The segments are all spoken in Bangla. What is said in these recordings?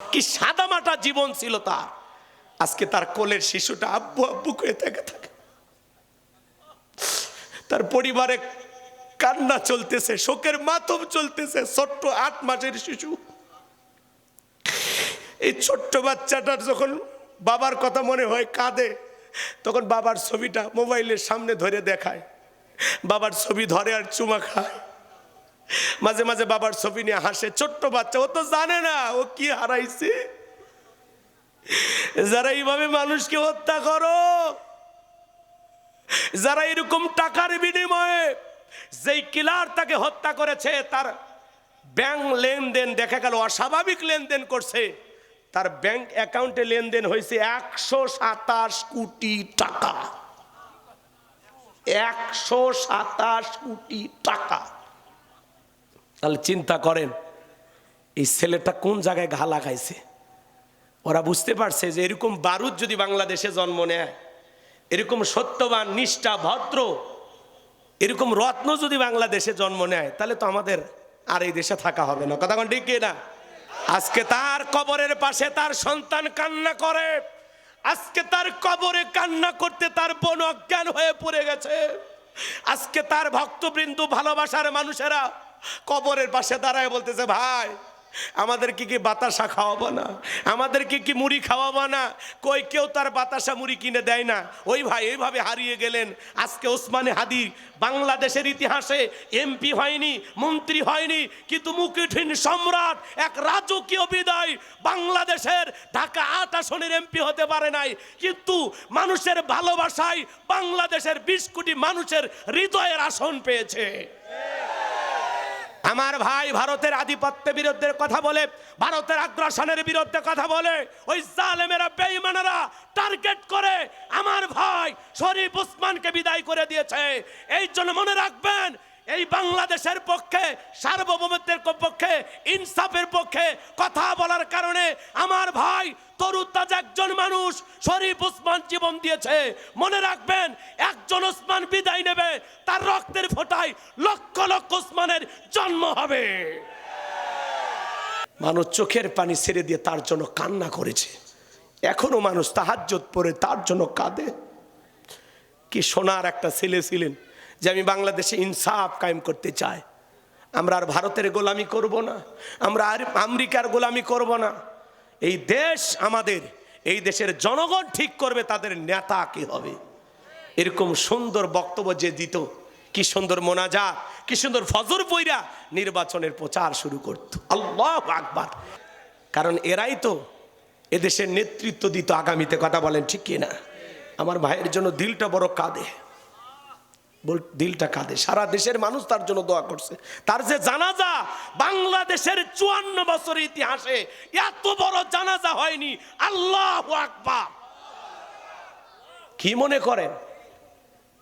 কি সাদামাটা জীবন ছিল তার। আজকে তার কোলের শিশুটা আব্বু আব্বু করে থাকে থাকে। তার পরিবারে কান্না চলতেছে, শোকের মাতম চলতেছে। ছোট্ট 8 মাসের শিশু। এই ছোট্ট বাচ্চাটার যখন বাবার কথা মনে হয় কাঁদে, তখন বাবার ছবিটা মোবাইলের সামনে ধরে দেখায়। বাবার ছবি ধরে আর চুমা খায়। মাঝে মাঝে বাবার ছবি নিয়ে হাসে। ছোট্ট বাচ্চা, ও তো জানে না ও কি হারাইছে। যারা এইভাবে মানুষকে হত্যা করো, যারা এরকম টাকার বিনিময়ে, যেই কিলার তাকে হত্যা করেছে তার ব্যাংক লেনদেন দেখা গেল অস্বাভাবিক লেনদেন করছে। তার ব্যাংক অ্যাকাউন্টে লেনদেন হয়েছে 127 কোটি টাকা। 127 কোটি টাকা। তাহলে চিন্তা করেন এই ছেলেটা কোন জায়গায় ঘা লাগাইছে। ওরা বুঝতে পারছে যে এরকম বারুদ যদি বাংলাদেশে জন্ম নেয়, এরকম সত্যবান নিষ্ঠা ভদ্র এরকম রত্ন যদি বাংলাদেশে জন্ম নেয়, তাহলে তো আমাদের আর এই দেশে থাকা হবে না। কথা কোন ঠিক না? আজকে তার কবরের পাশে তার সন্তান কান্না করে। আজকে তার কবরে কান্না করতে তার বোন অজ্ঞান হয়ে পড়ে গেছে। আজকে তার ভক্তবৃন্দ ভালোবাসার মানুষেরা কবরের পাশে দাঁড়ায় বলতেছে, ভাই আমাদেরকে কি বাতাসা খাওয়াবো না, আমাদেরকে কি মুড়ি খাওয়াবো না? কই কেউ তার বাতাসা মুড়ি কিনে দেয় না। ওই ভাই এইভাবে হারিয়ে গেলেন। আজকে ওসমানে হাদি বাংলাদেশের ইতিহাসে এমপি হয়নি, মন্ত্রী হয়নি, কিন্তু মুকুটহীন সম্রাট, এক রাজকীয় বিদায়। বাংলাদেশের ঢাকা 8 আসনের এমপি হতে পারে নাই, কিন্তু মানুষের ভালোবাসায় বাংলাদেশের 20 কোটি মানুষের হৃদয়ের আসন পেয়েছে। আমার ভাই ভারতের আধিপত্যের বিরুদ্ধে কথা বলে, ভারতের আগ্রাসনের বিরুদ্ধে কথা বলে, ওই জালেমেরা বেঈমানেরা টার্গেট করে আমার ভাই শরীফ ওসমানকে বিদায় করে দিয়েছে। এই জন্য মনে রাখবেন, এই বাংলাদেশের পক্ষে, সার্বভৌমত্বের পক্ষে, ইনসাফের পক্ষে কথা বলার কারণে আমার ভাই তরুতাজা একজন মানুষ শরীফ ওসমান জীবন দিয়েছে। মনে রাখবেন, একজন ওসমান বিদায় নেবে, তার রক্তের ফোঁটায় লক্ষ লক্ষ ওসমানের জন্ম হবে। মানুষ চোখের পানি ছেড়ে দিয়ে তার জন্য কান্না করেছে। এখনো মানুষ তাহাজ্জুদ পড়ে তার জন্য কাঁদে। কি সোনার একটা ছেলে ছিলেন যে আমি বাংলাদেশে ইনসাফ কায়েম করতে চাই। আমরা আর ভারতের গোলামি করব না, আমরা আর আমেরিকার গোলামি করব না। এই দেশ আমাদের, এই দেশের জনগণ ঠিক করবে তাদের নেতা কি হবে। এরকম সুন্দর বক্তব্য যে দিত, কি সুন্দর মোনাজাত, কি সুন্দর ফজর পইরা নির্বাচনের প্রচার শুরু করত। আল্লাহু আকবার। কারণ এরাই তো এদেশের নেতৃত্ব দিত আগামীতে। কথা বলেন ঠিক কিনা? আমার ভাইয়ের জন্য দিলটা বড় কাঁদে, দিলটা কাঁদে। সারা দেশের মানুষ তার জন্য দোয়া করছে। তার যে জানাজা, বাংলাদেশের 54 বছরের ইতিহাসে এত বড় জানাজা হয়নি। আল্লাহু আকবার। কি মনে করেন,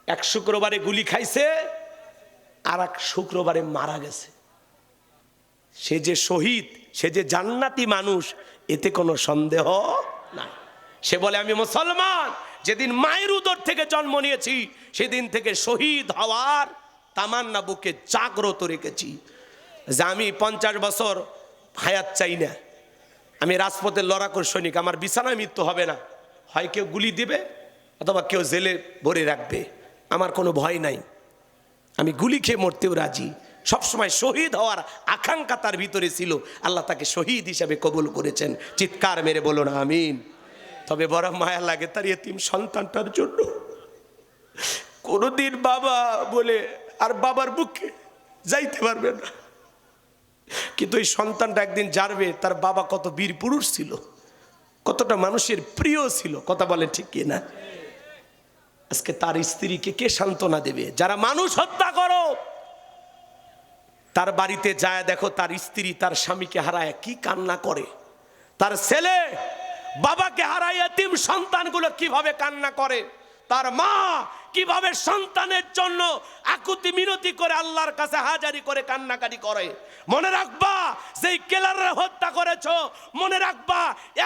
এক শুক্রবারে গুলি খাইছে, আর এক শুক্রবারে মারা গেছে। সে যে শহীদ, সে যে জান্নাতি মানুষ, এতে কোনো সন্দেহ নাই। সে বলে আমি মুসলমান। যেদিন মায়ের উদর থেকে জন্ম নিয়েছি, সেদিন থেকে শহীদ হওয়ার তামান্না বুকে জাগ্রত রেখেছি, যে আমি 50 বছর হায়াত চাই না। আমি রাজপথের লড়াকুর সৈনিক, আমার বিছানায় মৃত্যু হবে না। হয় কেউ গুলি দিবে অথবা কেউ জেলে ভরে রাখবে, আমার কোনো ভয় নাই। আমি গুলি খেয়ে মরতেও রাজি। সবসময় শহীদ হওয়ার আকাঙ্ক্ষা তার ভিতরে ছিল। আল্লাহ তাকে শহীদ হিসাবে কবুল করেছেন। চিৎকার মেরে বলো না আমিন। তবে বড় মায়া লাগে তার এতিম সন্তানটার জন্য। কোনদিন বাবা বলে আর বাবার বুকে যাইতে পারবে না, কিন্তু এই সন্তানটা একদিন জানবে তার বাবা কত বীর পুরুষ ছিল, কতটা মানুষের প্রিয় ছিল। কথা বলে ঠিক কিনা? আজকে তার স্ত্রীকে কে সান্ত্বনা দেবে? যারা মানুষ হত্যা করো, তার বাড়িতে যায় দেখো তার স্ত্রী তার স্বামীকে হারায় কি কান্না করে। তার ছেলে বাবাকে হারায় এতিম সন্তানগুলো কিভাবে কান্না করে। তার মা কিভাবে সন্তানের জন্য আকুতি মিনতি করে আল্লাহর কাছে হাজারি করে কান্নাকাটি করে। মনে রাখবা, যেই কেলাররা হত্যা করেছো, মনে রাখবা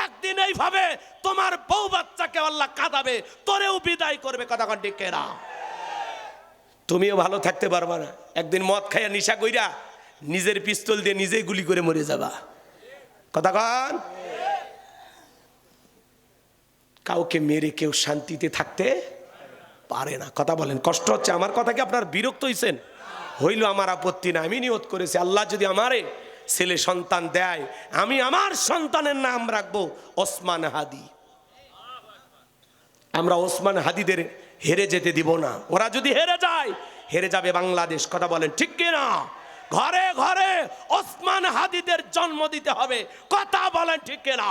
একদিন এইভাবে তোমার বউ বাচ্চাকে আল্লাহ কাঁদাবে, তোরেও বিদায় করবে। কথা কন ঠিক কেরা? তুমিও ভালো থাকতে পারবা না। একদিন মদ খাইয়া নিশা কইরা নিজের পিস্তল দিয়ে নিজেই গুলি করে মরে যাবা। কথা কন। কাউকে মেরে কেউ শান্তিতে থাকতে পারে না। কথা বলেন, কষ্ট হচ্ছে? আমার কথা কি আপনার বিরক্ত হইছেন? হইল আমার আপত্তি না। আমি নিয়ত করেছি আল্লাহ যদি আমারে ছেলে সন্তান দেয়, আমি আমার সন্তানের নাম রাখবো ওসমান হাদি। আমরা ওসমান হাদিদের হেরে যেতে দিব না। ওরা যদি হেরে যায়, হেরে যাবে বাংলাদেশ। কথা বলেন ঠিক কিনা? ঘরে ঘরে ওসমান হাদিদের জন্ম দিতে হবে। কথা বলেন ঠিক কিনা?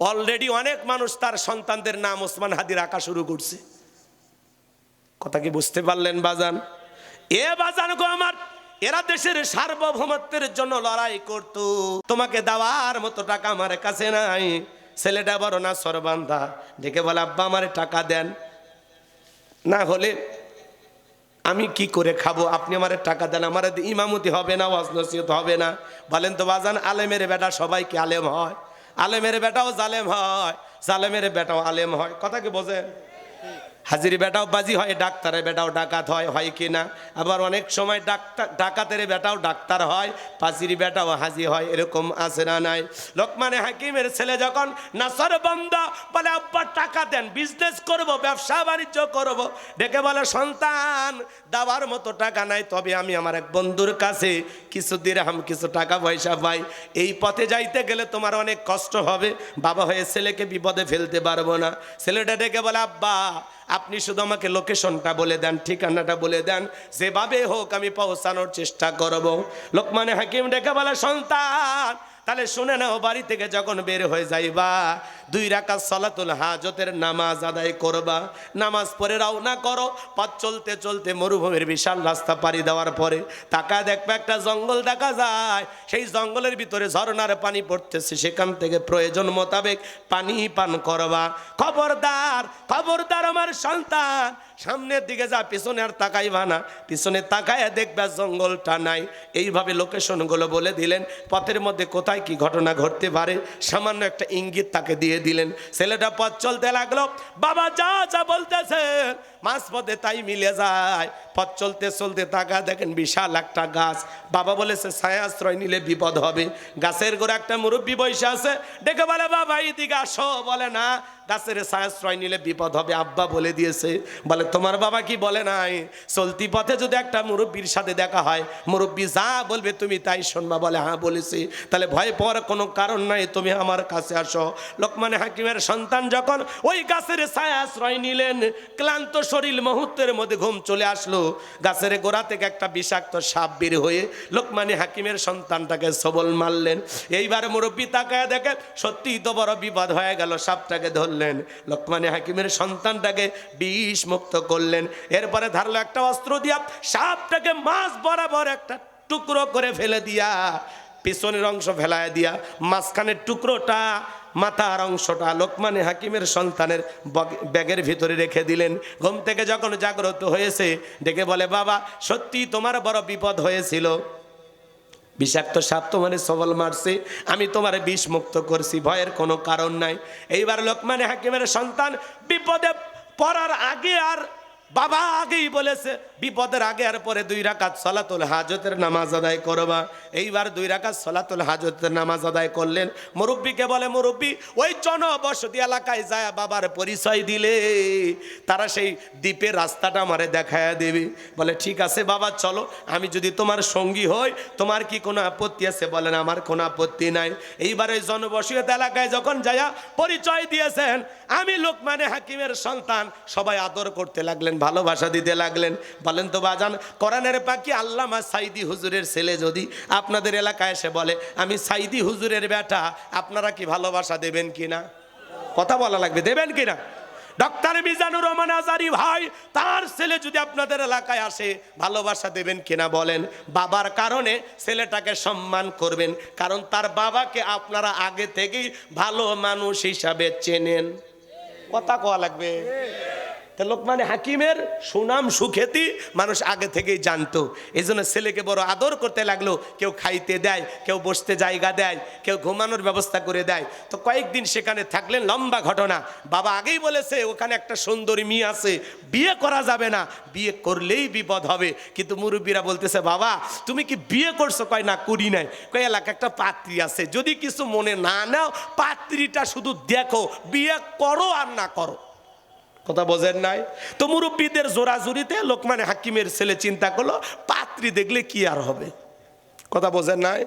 অলরেডি অনেক মানুষ তার সন্তানদের নাম ওসমান হাদি রাখা শুরু করছে। কথা কি বুঝতে পারলেন বাজান? এ বাজান গো আমার, এরা দেশের সার্বভৌমত্বের জন্য লড়াই করত। তোমাকে দেওয়ার মতো টাকা আমার কাছে নাই। ছেলেটা বড় না সরবান্ধা, ডেকে বলে আব্বা আমার টাকা দেন, না হলে আমি কি করে খাবো, আপনি আমার টাকা দেন। আমার ইমামতি হবে না, ওয়াজ নসিহত হবে না। বলেন তো বাজান, আলেমের বেটা সবাই কি আলেম হয়? আলেমের বেটাও জালেম হয়, জালেমের বেটাও আলেম হয়। কথা কি বোঝেন? হাজির বেটাও বাজি হয়, ডাক্তারের বেটাও ডাকাত হয়, হয় কি না? আবার অনেক সময় ডাকাতের বেটাও ডাক্তার হয়, পাজির বেটাও হাজি হয়। এরকম আছে না নাই? লোকমানে হাকিমের ছেলে যখন নাসর বান্দা বলে আব্বা টাকা দেন, বিজনেস করব, ব্যবসা বাণিজ্য করব, ডেকে বলে সন্তান দেওয়ার মতো টাকা নাই, তবে আমি আমার এক বন্ধুর কাছে কিছু দিরহাম, কিছু টাকা পয়সা পাই। এই পথে যাইতে গেলে তোমার অনেক কষ্ট হবে, বাবা হয়ে ছেলেকে বিপদে ফেলতে পারবো না। ছেলেটা ডেকে বলে আব্বা আপনি শুধু আমাকে লোকেশনটা বলে দেন, ঠিকানাটা বলে দেন, যেভাবে হোক আমি পৌঁছানোর চেষ্টা করব। লোকমানে হাকিম ডেকে বলে সন্তান তাহলে শুনে নাও, বাড়ি থেকে যখন বের হয়ে যাইবা 2 রাকাত সালাতুল হাজতের নামাজ আদায় করবা। নামাজ পড়ে রওনা করো। পথ চলতে চলতে মরুভূমির বিশাল রাস্তা পাড়ি দেওয়ার পরে তাকায় দেখবে একটা জঙ্গল দেখা যায়। সেই জঙ্গলের ভিতরে ঝর্ণার পানি পড়তেছে, সেখান থেকে প্রয়োজন মোতাবেক পানি পান করবা। খবরদার খবরদার আমার সন্তান, সামনের দিকে যা, পিছনে আর তাকাইবা না। পিছনে তাকায় দেখবা জঙ্গলটা নাই। এইভাবে লোকেশনগুলো বলে দিলেন। পথের মধ্যে কোথায় কি ঘটনা ঘটতে পারে সামান্য একটা ইঙ্গিত তাকে দিয়ে দিলেন। ছেলেটা পথ চলতে লাগলো। বাবা যা যা বলতেছে মাঝ পথে তাই মিলে যায়। পথ চলতে চলতে তাকা দেখেন বিশাল একটা গাছ। বাবা বলেছে ছায়াশ্রয় নিলে বিপদ হবে। গাছের গোড়া একটা মুরব্বী বসে আছে, ডেকে বলে বাবা এদিকে আসো। বলে না, গাছের ছায়াশ্রয় নিলে বিপদ হবে, আব্বা বলে দিয়েছে। বলে তোমার বাবা কি বলে নাই? চলতি পথে যদি একটা মুরব্বীর সাথে দেখা হয়, মুরব্বী যা বলবে তুমি তাই শুনবা। বলে হ্যাঁ বলেছি। তাহলে ভয় পাওয়ার কোনো কারণ নাই, তুমি আমার কাছে আসো। লোকমানে হাকিমের সন্তান যখন ওই গাছের ছায়াশ্রয় নিলেন, ক্লান্ত শরীর মুহূর্তের মধ্যে ঘুম চলে আসলো। গাছের গোড়া থেকে একটা বিষাক্ত সাপ বের হয়ে লোকমানে হাকিমের সন্তানটাকে সবল মারলেন। এইবার মুরব্বী তাকায় দেখে সত্যিই তো বড় বিপদ হয়ে গেল। সাপটাকে ধরলেন, লোকমানে হাকিমের সন্তানটাকে বিষ মুক্ত করলেন। এরপরে ধারলো একটা অস্ত্র দিয়া সাপটাকে মাছ বরাবর একটা টুকরো করে ফেলে দিয়া, পিছনের অংশ ফেলায় দিয়া মাঝখানের টুকরোটা, মাথার অংশটা লোকমানে হাকিমের সন্তানের ব্যাগের ভিতরে রেখে দিলেন। ঘুম থেকে যখন জাগ্রত হয়েছে, ডেকে বলে বাবা সত্যি তোমার বড় বিপদ হয়েছিল, বিষাক্ত সাপ তোমার সবল মারছে, আমি তোমার বিষ মুক্ত করছি, ভয়ের কোনো কারণ নাই। এইবার লোকমানে হাকিমের সন্তান বিপদে পড়ার আগে আর বাবা আগেই বলেছে বিপদের আগে আর পরে 2 রাকাত সালাতুল হাজতের নামাজ আদায় করবা। এইবার 2 রাকাত সালাতুল হাজতের নামাজ আদায় করলেন। মুরব্বীকে বলে মুরব্বী ওই জনবসতি এলাকায় যায় বাবার পরিচয় দিলে তারা সেই দ্বীপের রাস্তাটা আমারে দেখায় দেবে। বলে ঠিক আছে বাবা চলো, আমি যদি তোমার সঙ্গী হই তোমার কি কোনো আপত্তি আছে? বলেন আমার কোনো আপত্তি নাই। এইবার ওই জনবসতি এলাকায় যখন যায় পরিচয় দিয়েছেন আমি লোকমানে হাকিমের সন্তান, সবাই আদর করতে লাগলেন, ভালোবাসা দিতে লাগলেন। বলেন তো বাজান, কোরআনের পাখি আল্লামা সাইদি হুজুরের ছেলে যদি আপনাদের এলাকায় এসে বলে আমি সাইদি হুজুরের বেটা, আপনারা কি ভালোবাসা দেবেন কিনা? কথা বলা লাগবে, দেবেন কিনা? ডক্টর মিজানুর রহমান আজারি ভাই তার ছেলে যদি আপনাদের এলাকায় আসে ভালোবাসা দেবেন কিনা? বলেন। বাবার কারণে ছেলেটাকে সম্মান করবেন, কারণ তার বাবাকে আপনারা আগে থেকেই ভালো মানুষ হিসাবে চেনেন। কথা কওয়া লাগবে। তা লোকমানে হাকিমের সুনাম সুখ্যাতি মানুষ আগে থেকেই জানতো। এই জন্য ছেলেকে বড় আদর করতে লাগলো। কেউ খাইতে দেয়, কেউ বসতে জায়গা দেয়, কেউ ঘুমানোর ব্যবস্থা করে দেয়। তো কয়েকদিন সেখানে থাকলেন, লম্বা ঘটনা। বাবা আগেই বলেছে ওখানে একটা সুন্দরী মেয়ে আছে, বিয়ে করা যাবে না, বিয়ে করলেই বিপদ হবে। কিন্তু মুরব্বীরা বলতেছে বাবা তুমি কি বিয়ে করছো? কয় না করি নাই। কয় এলাকা একটা পাত্রী আছে, যদি কিছু মনে না নাও পাত্রীটা শুধু দেখো, বিয়ে করো আর না করো। কথা বোঝেন নাই? তো মুরব্বীদের জোরাজুরিতে লোকমানে হাকিমের ছেলে চিন্তা করলো পাত্রী দেখলে কি আর হবে। কথা বোঝেন নাই?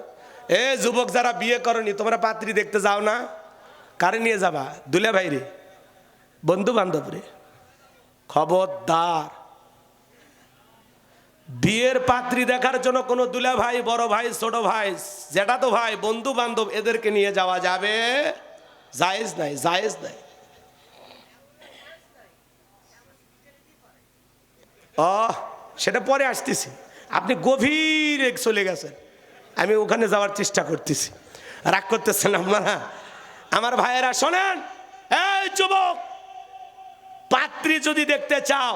এ যুবক যারা বিয়ে করনি তোমরা পাত্রী দেখতে যাও না? কারে নিয়ে যাবা? দুলা ভাই রে, বন্ধু বান্ধব রে, খবরদার। বিয়ের পাত্রী দেখার জন্য কোনো দুলা ভাই, বড় ভাই, ছোট ভাই, জ্যাঠাতো ভাই, বন্ধু বান্ধব এদেরকে নিয়ে যাওয়া যাবে? জায়েজ নাই, জায়েজ নাই। সেটা পরে আসতেছি, আপনি গভীরে চলে গেছেন, আমি ওখানে যাওয়ার চেষ্টা করতেছি। রাগ করতেছেন আপনারা? আমার ভাইয়েরা শোনেন, এই যুবক, পাত্রী যদি দেখতে চাও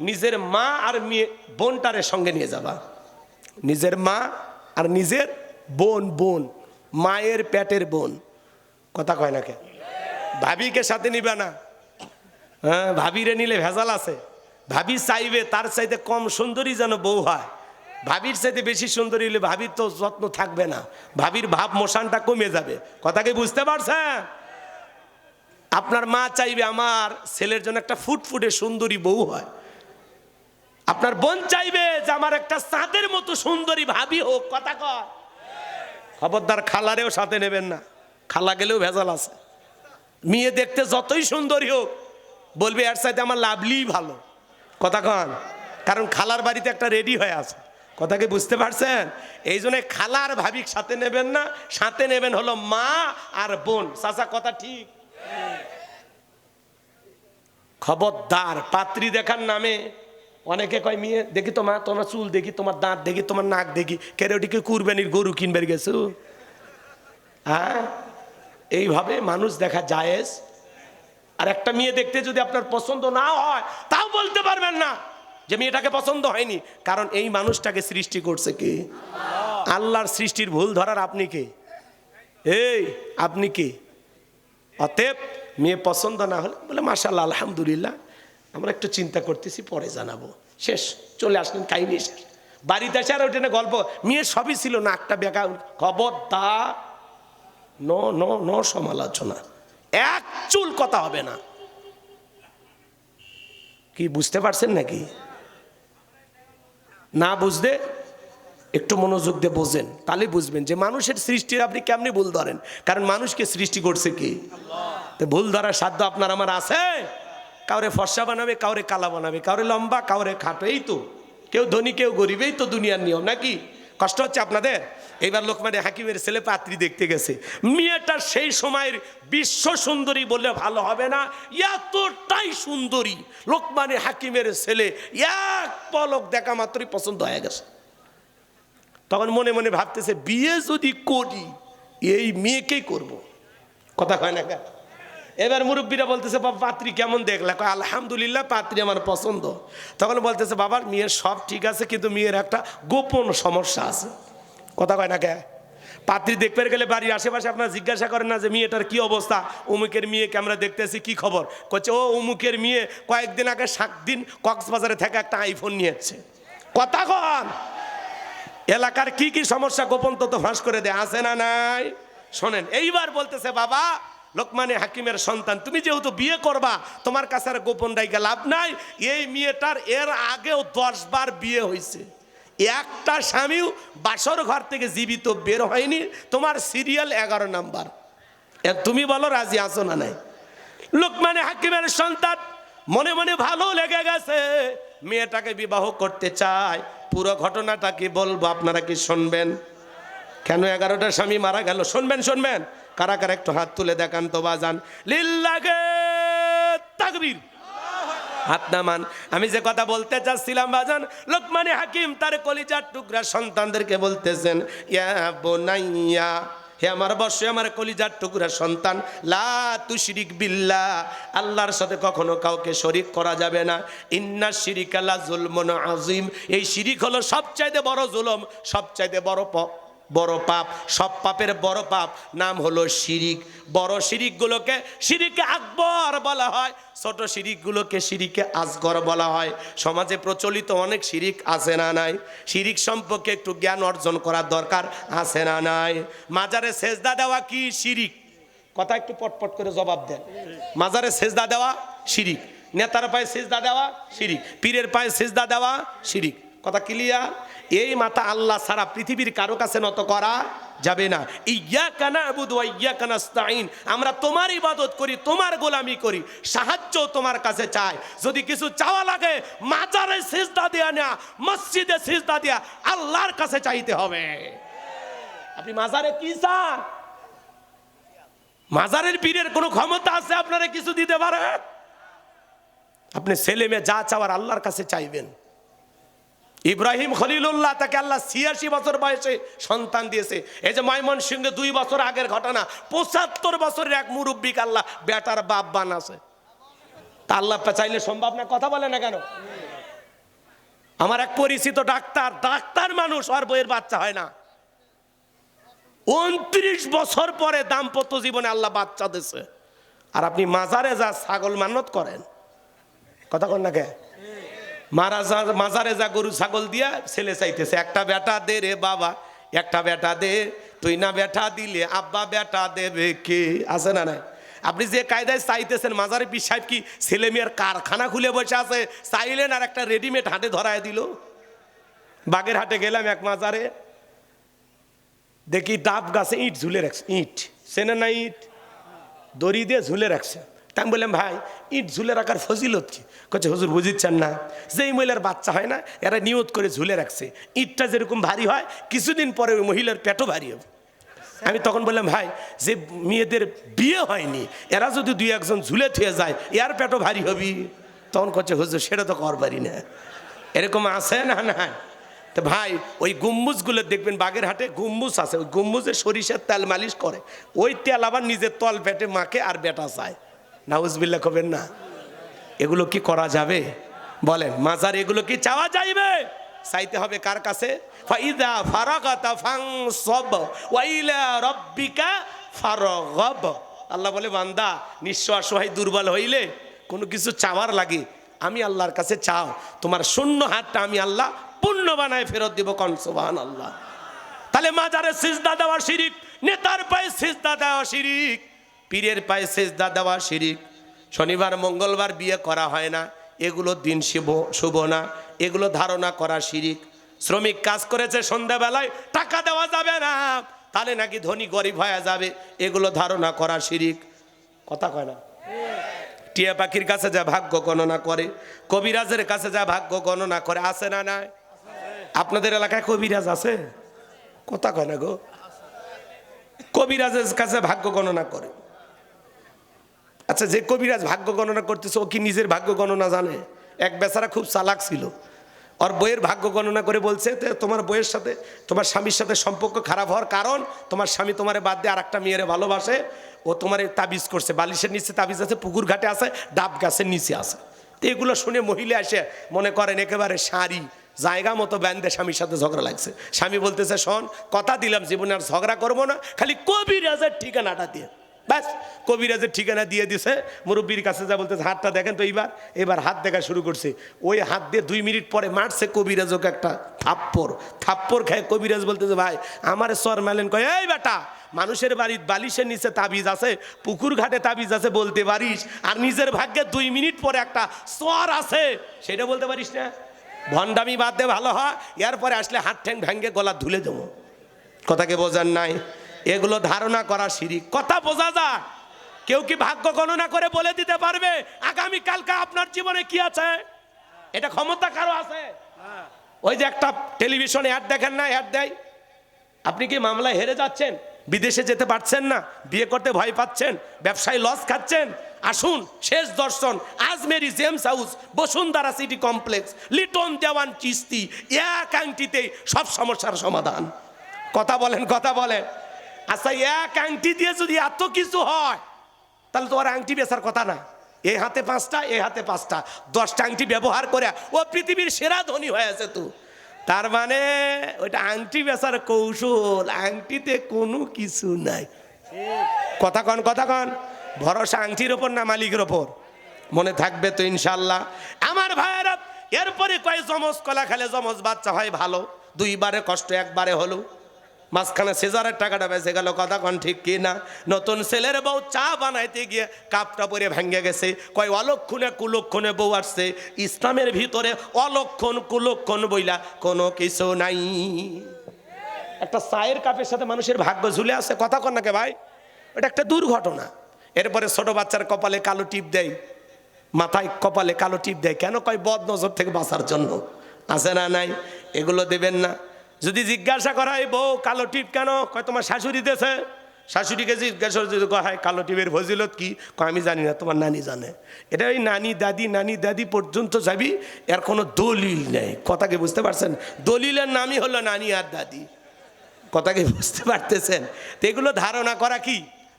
নিজের মা আর মেয়ে বোনটারে সঙ্গে নিয়ে যাবা। নিজের মা আর নিজের বোন, বোন মায়ের পেটের বোন। কথা কয় না কে? ভাবিকে সাথে নিবে না। হ্যাঁ, ভাবিরে নিলে ভেজাল আছে। ভাবি চাইবে তার চাইতে কম সুন্দরী যেন বউ হয়। ভাবির চাইতে বেশি সুন্দরী হলে ভাবির তো যত্ন থাকবে না, ভাবির ভাব মোশানটা কমে যাবে। কথা কি বুঝতে পারছেন? আপনার মা চাইবে আমার ছেলের জন্য একটা ফুটফুটে সুন্দরী বউ হয়। আপনার বোন চাইবে যে আমার একটা চাঁদের মতো সুন্দরী ভাবি হোক। কথা কয়? খবরদার খালারেও সাথে নেবেন না, খালা গেলেও ভেজাল আছে। মেয়ে দেখতে যতই সুন্দরী হোক বলবে এর চাইতে আমার লাভলি ভালো। কথা কন? কারণ খালার বাড়িতে একটা রেডি হয়ে আছে। কথা কি বুঝতে পারছেন? এই জন্য খালার ভাবিক সাথে নেবেন না, সাথে নেবেন হলো মা আর বোন। চাচা কথা ঠিক? খবরদার, পাত্রী দেখার নামে অনেকে কয় মেয়ে দেখি তোমার, তোমার চুল দেখি, তোমার দাঁত দেখি, তোমার নাক দেখি। কেরে ওটিকে কুরবানির গরু কিনবার গেছো? হ্যাঁ, এইভাবে মানুষ দেখা জায়েজ। আর একটা মেয়ে দেখতে যদি আপনার পছন্দ না হয় তাও বলতে পারবেন না যে মেয়েটাকে পছন্দ হয়নি, কারণ এই মানুষটাকে সৃষ্টি করছে কে? আল্লাহর সৃষ্টির ভুল ধরার আপনি কে? এই আপনি কে? অতএব মেয়ে পছন্দ না হলে বলে মাশাআল্লাহ আলহামদুলিল্লাহ, আমরা একটু চিন্তা করতেছি, পরে জানাবো। শেষ, চলে আসলেন, কাহিনী শেষ। বাড়িতে আসে আর ওইটা গল্প। মেয়ে সবই ছিল না, একটা বেকা। খবরদার, নো নো নো সমালোচনা, এক চুল কথা হবে না। কি বুঝতে পারছেন নাকি? না বুঝতে একটু মনোযোগ দিয়ে বোঝেন, তাহলে বুঝবেন যে মানুষের সৃষ্টির আপনি কেমনি ভুল ধরেন। কারণ মানুষকে সৃষ্টি করছে কি? তো ভুল ধরার সাধ্য আপনার আমার আছে? কাউরে ফর্সা বানাবে, কাউরে কালা বানাবে, কাউরে লম্বা, কাউরে খাটো। এই তো, কেউ ধনী কেউ গরিব, এই তো দুনিয়ার নিয়ম নাকি? কষ্ট হচ্ছে আপনাদের? এইবার লোকমানে হাকিমের ছেলে পাত্রী দেখতে গেছে। মেয়েটা সেই সময়ের বিশ্ব সুন্দরী বললে ভালো হবে না, এতটাই সুন্দরী। লোকমানে হাকিমের ছেলে এক পলক দেখা মাত্রই পছন্দ হয়ে গেছে। তখন মনে মনে ভাবতেছে বিয়ে যদি করি এই মেয়েকেই করব। কথা কয় না? এবার মুরব্বীরা বলতেছে বাবা পাত্রী কেমন দেখলা? কয় আলহামদুলিল্লাহ, পাত্রী আমার পছন্দ। তখন বলতেছে বাবার মেয়ের সব ঠিক আছে, কিন্তু মেয়ের একটা গোপন সমস্যা আছে। কথা কয় না কে? পাত্রী দেখতে গেলে বাড়ির আশেপাশে আপনারা জিজ্ঞাসা করেন না যে মেয়েটার কি অবস্থা? অমুকের মেয়েকে আমরা দেখতেছি, কি খবর? কচ্ছে ও অমুকের মেয়ে কয়েকদিন আগে 7 দিন কক্সবাজারে থেকে একটা আইফোন নিয়েছে। কথা কন? এলাকার কি কি সমস্যা গোপন তত ফাঁস করে দেয়, আছে না নাই? শোনেন, এইবার বলতেছে বাবা লোকমানে হাকিমের সন্তান, তুমি যেহেতু বিয়ে করবা তোমার কাছে আর গোপন রাইখা লাভ নাই। এই মেয়েটার এর আগেও 10 বার বিয়ে হয়েছে, একটা স্বামীও বাসর ঘর থেকে জীবিত বের হয়নি। তোমার সিরিয়াল 11 নাম্বার। তুমি বলো রাজি আছো না নাই? লোকমানে হাকিমের সন্তান মনে মনে ভালো লেগে গেছে, মেয়েটাকে বিবাহ করতে চায়। পুরো ঘটনাটা কি বলবো, আপনারা কি শুনবেন? কেন 11টা স্বামী মারা গেল শুনবেন? শুনবেন? কারা কারা একটু হাত তুলে দেখান তো বাজান। লিল্লাহে তাকবীর, হাত নামান। আমি যে কথা বলতে চাচ্ছিলাম বাজান, লোকমানে হাকিম তার কলিজার টুকরা সন্তানদেরকে বলতেছেন ইয়া বুনাইয়া, হে আমার বর্ষ, আমার কলিজার টুকরা সন্তান, লা তুশরিক বিল্লাহ, আল্লাহর সাথে কখনো কাউকে শরীক করা যাবে না। ইন্না শিরিকা লা যুলমুন আযীম, এই শিরিক হলো সবচাইতে বড় জুলুম, সবচাইতে বড় পাপ, সব পাপের বড় পাপ নাম হলো শিরিক। বড় শিরিকগুলোকে শিরিকে আকবর বলা হয়, ছোট শিরিকগুলোকে শিরিকে আসগর বলা হয়। সমাজে প্রচলিত অনেক শিরিক আছে না নাই? শিরিক সম্পর্কে একটু জ্ঞান অর্জন করার দরকার আছে না নাই? মাজারে সেজদা দেওয়া কি শিরিক? কথা একটু পটপট করে জবাব দেন। মাজারে সেজদা দেওয়া শিরিক, নেতার পায়ে সেজদা দেওয়া শিরিক, পীরের পায়ে সেজদা দেওয়া শিরিক। কথা ক্লিয়ার? এই মাথা আল্লাহ ছাড়া পৃথিবীর কারো কাছে নত করা যাবে না। ইয়্যাকা না'বুদু ওয়া ইয়্যাকা নাস্তাঈন, আমরা তোমার ইবাদত করি, তোমার গোলামি করি, সাহায্য তোমার কাছে চাই। যদি কিছু চাওয়া লাগে মাজারে সিজদা দেয়া না, মসজিদে সিজদা দেয়া আল্লাহর কাছে চাইতে হবে। আপনি মাজারে কি চান? মাজারের পীরের কোনো ক্ষমতা আছে আপনারা কিছু দিতে পারে? আপনি ছেলে মেয়ে যা চাওয়ার আল্লাহর কাছে চাইবেন। ইব্রাহিম খলিলুল্লাহ, তাকে আল্লাহ ৮৬ বছর বয়সে সন্তান দিয়েছে। এই যে ময়মনসিংহে ২ বছর আগের ঘটনা, ৭৫ বছরের এক মুরব্বিকে আল্লাহ বেটার বাপ বানাছে। তা আল্লাহ চাইলে সম্ভব না? কথা বলে না কেন? আমার এক পরিচিত ডাক্তার মানুষ, আর বইয়ের বাচ্চা হয় না, ২৯ বছর পরে দাম্পত্য জীবনে আল্লাহ বাচ্চা দিয়েছে। আর আপনি মাজারে যা ছাগল মানত করেন, কথা কন না কে? মাজারে যা গরু ছাগল দিয়া ছেলে চাইতেছে, একটা বেটা দে রে বাবা, একটা বেটা দে, তুই না বেটা দিলে আব্বা বেটা দেবে কে? আছে না নাই? আপনি যে কায়দায় চাইতেছেন, মাজারে পীর সাহেব কি ছেলে মেয়ের কারখানা খুলে বসে আছে? চাইলেন আর একটা রেডিমেড হাটে ধরায় দিল। বাগের হাটে গেলাম এক মাজারে, দেখি ডাব গাছে ইট ঝুলে রাখছে। ইট চেনে না? ইট দড়ি দিয়ে ঝুলে রাখছে। তা আমি বললাম, ভাই ইট ঝুলে রাখার ফজিলত কি? কচ্ছে, হুজুর বুঝিচ্ছেন না, যেই মহিলার বাচ্চা হয় না এরা নিয়ত করে ঝুলে রাখছে, ইটটা যেরকম ভারী হয় কিছুদিন পরে ওই মহিলার পেটও ভারী হবে। আমি তখন বললাম, ভাই যে মেয়েদের বিয়ে হয়নি এরা যদি ২-১ জন ঝুলে থুয়ে যায় এর পেটও ভারী হবি। তখন করছে, হুজুর সেটা তো কর পারি না। এরকম আছে না? না। তো ভাই ওই গম্বুজগুলো দেখবেন, বাগের হাটে গম্বুজ আছে, ওই গম্বুজে সরিষার তেল মালিশ করে, ওই তেল আবার নিজের তল পেটে মাকে আর বেটা চায়। নাউজুবিল্লাহ কবেন না? এগুলো কি করা যাবে বলেন? মাজার এগুলো কি চাওয়া যাইবে? চাইতে হবে কার কাছে? ফাইদা ফারাগাতা ফানসব ওয়া ইলা রাব্বিকা ফারগাব। আল্লাহ বলে, বান্দা নিঃস্ব অসহায় দুর্বল হইলে কোনো কিছু চাওয়ার লাগে আমি আল্লাহর কাছে চাও, তোমার শূন্য হাতটা আমি আল্লাহ পূর্ণ বানায় ফেরত দিব। কোন সুবহানাল্লাহ। তাহলে মাজারে সিজদা দেওয়া শিরিক, নেতার পায়ে সিজদা দেওয়া শিরিক, পীরের পায়ে সেজদা দেওয়া শিরিক। শনিবার মঙ্গলবার বিয়ে করা হয় না, এগুলো দিন শুভ না, এগুলো ধারণা করা শিরিক। শ্রমিক কাজ করেছে সন্ধ্যাবেলায় টাকা দেওয়া যাবে না, তাহলে নাকি ধনী গরিব হয়ে যাবে, এগুলো ধারণা করা শিরিক। কথা কয় না? টিয়া পাখির কাছে যা ভাগ্য গণনা করে, কবিরাজের কাছে যা ভাগ্য গণনা করে, আছে না নাই? আপনাদের এলাকায় কবিরাজ আছে? কথা কয় না গো? কবিরাজের কাছে ভাগ্য গণনা করে। আচ্ছা, যে কবিরাজ ভাগ্য গণনা করতেছে ও কি নিজের ভাগ্য গণনা জানে? এক বেচারা খুব চালাক ছিল, ওর বইয়ের ভাগ্য গণনা করে বলছে, তোমার বইয়ের সাথে তোমার স্বামীর সাথে সম্পর্ক খারাপ হওয়ার কারণ তোমার স্বামী তোমারে বাদ দিয়ে আরেকটা মেয়েরে ভালোবাসে, ও তোমারে তাবিজ করছে, বালিশের নিচে তাবিজ আছে, পুকুর ঘাটে আছে, ডাব গাছের নিচে আছে। তো এগুলো শুনে মহিলা এসে মনে করেন একেবারে শাড়ি জায়গা মতো ব্যান্ডে স্বামীর সাথে ঝগড়া লাগছে। স্বামী বলতেছে, শোন কথা দিলাম জীবনে আর ঝগড়া করবো না, খালি কবিরাজের ঠিকানাটা দিয়ে। ব্যাস কবিরাজের ঠিকানা দিয়ে দিছে। মুরব্বীর কাছে যা বলতেছে, হাতটা দেখেন তো। এবার হাত দেখা শুরু করছে। ওই হাত দিয়ে 2 মিনিট পরে মারছে কবিরাজ ওকে একটা থাপ্পড় খায়। কবিরাজ বলতেছে, ভাই আমার সর মেলেন। কয়, এই বেটা, মানুষের বাড়ির বালিশের নিচে তাবিজ আছে, পুকুর ঘাটে তাবিজ আছে বলতে পারিস, আর নিজের ভাগ্যে 2 মিনিট পরে একটা সর আছে সেটা বলতে পারিস না? ভণ্ডামি বাদ দে, ভালো হয়। এরপরে আসলে হাত ঠ্যাং ভেঙ্গে গলা ধুলে দেবো। কথাকে বোঝার নাই? এগুলো ধারণা করা শিরিক। কথা বোঝা যায়? কেউ কি ভাগ্য গণনা করে বলে দিতে পারবে আগামী কালকে আপনার জীবনে কি আছে? এটা ক্ষমতা কারো আছে? ওই যে একটা টেলিভিশনে অ্যাড দেখেন না, অ্যাড দেয়, আপনি কি মামলায় হেরে যাচ্ছেন, বিদেশে যেতে পারছেন না, বিয়ে করতে ভয় পাচ্ছেন, ব্যবসায় লস খাচ্ছেন, আসুন শেষ দর্শন Ajmeri gems house, Bashundhara city complex, Liton Dewan Chishti, এক আংটিতে সব সমস্যার সমাধান। কথা বলেন, কথা বলেন। আচ্ছা, এক আংটি দিয়ে যদি এত কিছু হয় তাহলে তো আর আংটি বেচার কথা না। এই হাতে 5টা, এই হাতে 5টা, 10টা আংটি ব্যবহার করে ও পৃথিবীর সেরা ধনী হয়েছে। তো তার মানে ওইটা আংটি বেচার কৌশল, আংটিতে কোনো কিছু নাই। কথা কন, কথা কন। ভরসা আংটির ওপর না মালিকের ওপর? মনে থাকবে তো ইনশাল্লাহ আমার ভাইয়েরা। এরপরে কয় জমজ কলা খেলে জমজ বাচ্চা হয় ভালো, 2বারে কষ্ট 1বারে হলো, মাঝখানে সিজারের টাকাটা বেঁচে গেল। কথা কন ঠিক কি না? নতুন ছেলের বউ চা বানাইতে গিয়ে কাপটা পরে ভেঙে গেছে। কয় অলক্ষণে কুলক্ষণে বউ আসছে। ইসলামের ভিতরে অলক্ষণ কুলক্ষণ বইলা কোনো কিছু নাই। একটা চায়ের কাপের সাথে মানুষের ভাগ্য ঝুলে আছে। কথা কন নাকি ভাই? এটা একটা দুর্ঘটনা। এরপরে ছোট বাচ্চার কপালে কালো টিপ দেয়, মাথায় কপালে কালো টিপ দেয়। কেন? কয় বদ নজর থেকে বাঁচার জন্য। আছে না নাই? এগুলো দেবেন না। যদি জিজ্ঞাসা করা হয় বউ কালো টিপ কেন, কয় তোমার শাশুড়ি দিয়েছে। শাশুড়িকে জিজ্ঞাসা যদি হয় কালো টিপের ফজিলত কি, কয় আমি জানি না, তোমার নানি জানে। এটা ওই নানি দাদি পর্যন্ত যাবি, এর কোনো দলিল নেই। কথা কি বুঝতে পারছেন? দলিলের নামই হলো নানি আর দাদি। কথা কি বুঝতে পারতেছেন? তো এগুলো ধারণা করা কি?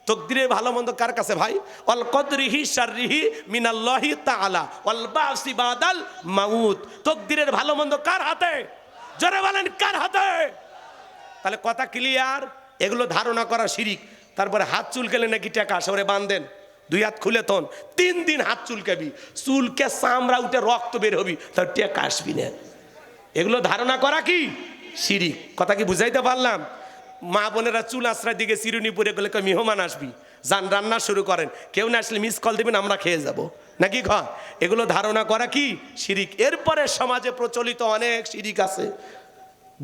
তকদিরের ভালো মন্দ কার কাছে ভাই? অল কদরিহি শাররিহি মিনাল্লাহি তাআলা ওয়াল বাসি বাদাল মাউত। তকদিরের ভালো মন্দ কার হাতে? জোরে বলেন কার হাতে? তাহলে কথা ক্লিয়ার। এগুলো ধারণা করা শিরিক। তারপরে হাত চুলকেলে নাকি টাকা আসে, ওরে বাঁধেন, 2 হাত খুলে তন 3 দিন হাত চুলকাবি, চুলকে চামড়া উঠে রক্ত বের হবি, তার টাকা আসবি না। এগুলো ধারণা করা কি? শিরিক। কথা কি বুঝাইতে পারলাম? মা বোনেরা চুল আশ্রয় দিকে চিরুনি পরে গেলে মেহমান আসবি, যান রান্না শুরু করেন, কেউ না আসলে মিস কল দেবেন, আমরা খেয়ে যাব নাকি ঘর। এগুলো ধারণা করা কি? শিরিক। এরপরে সমাজে প্রচলিত অনেক শিরিক আছে,